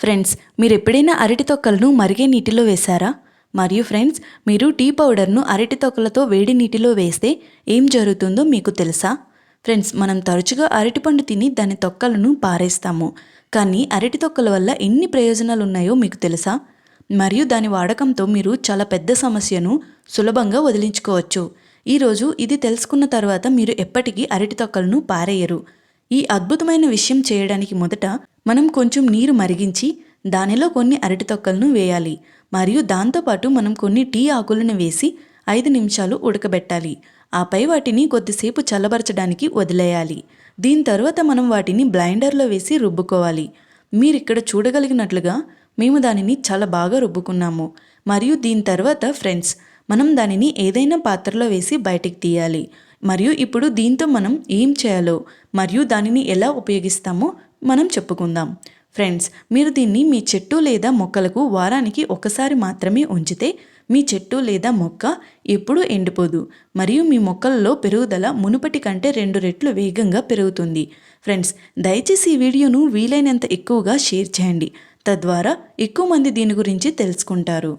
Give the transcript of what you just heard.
Friends, మీరు ఎప్పుడైనా అరటి తొక్కలను మరిగే నీటిలో వేశారా? మరియు ఫ్రెండ్స్, మీరు టీ పౌడర్ను అరటి తొక్కలతో వేడి నీటిలో వేస్తే ఏం జరుగుతుందో మీకు తెలుసా? ఫ్రెండ్స్, మనం తరచుగా అరటిపండు తిని దాని తొక్కలను పారేస్తాము. కానీ అరటి తొక్కల వల్ల ఎన్ని ప్రయోజనాలు ఉన్నాయో మీకు తెలుసా? మరియు దాని వాడకంతో మీరు చాలా పెద్ద సమస్యను సులభంగా వదిలించుకోవచ్చు. ఈరోజు ఇది తెలుసుకున్న తర్వాత మీరు ఎప్పటికీ అరటి తొక్కలను పారేయరు. ఈ అద్భుతమైన విషయం చేయడానికి మొదట మనం కొంచెం నీరు మరిగించి దానిలో కొన్ని అరటి తొక్కలను వేయాలి. మరియు దాంతోపాటు మనం కొన్ని టీ ఆకులను వేసి 5 నిమిషాలు ఉడకబెట్టాలి. ఆపై వాటిని కొద్దిసేపు చల్లబరచడానికి వదిలేయాలి. దీని తర్వాత మనం వాటిని బ్లైండర్లో వేసి రుబ్బుకోవాలి. మీరిక్కడ చూడగలిగినట్లుగా మేము దానిని చాలా బాగా రుబ్బుకున్నాము. మరియు దీని తర్వాత ఫ్రెండ్స్, మనం దానిని ఏదైనా పాత్రలో వేసి బయటికి తీయాలి. మరియు ఇప్పుడు దీంతో మనం ఏం చేయాలో మరియు దానిని ఎలా ఉపయోగిస్తామో మనం చెప్పుకుందాం. ఫ్రెండ్స్, మీరు దీన్ని మీ చెట్టు లేదా మొక్కలకు వారానికి ఒకసారి మాత్రమే ఉంచితే మీ చెట్టు లేదా మొక్క ఎప్పుడూ ఎండిపోదు మరియు మీ మొక్కలలో పెరుగుదల మునుపటి కంటే 2 రెట్లు వేగంగా పెరుగుతుంది. ఫ్రెండ్స్, దయచేసి ఈ వీడియోను వీలైనంత ఎక్కువగా షేర్ చేయండి. తద్వారా ఎక్కువ మంది దీని గురించి తెలుసుకుంటారు.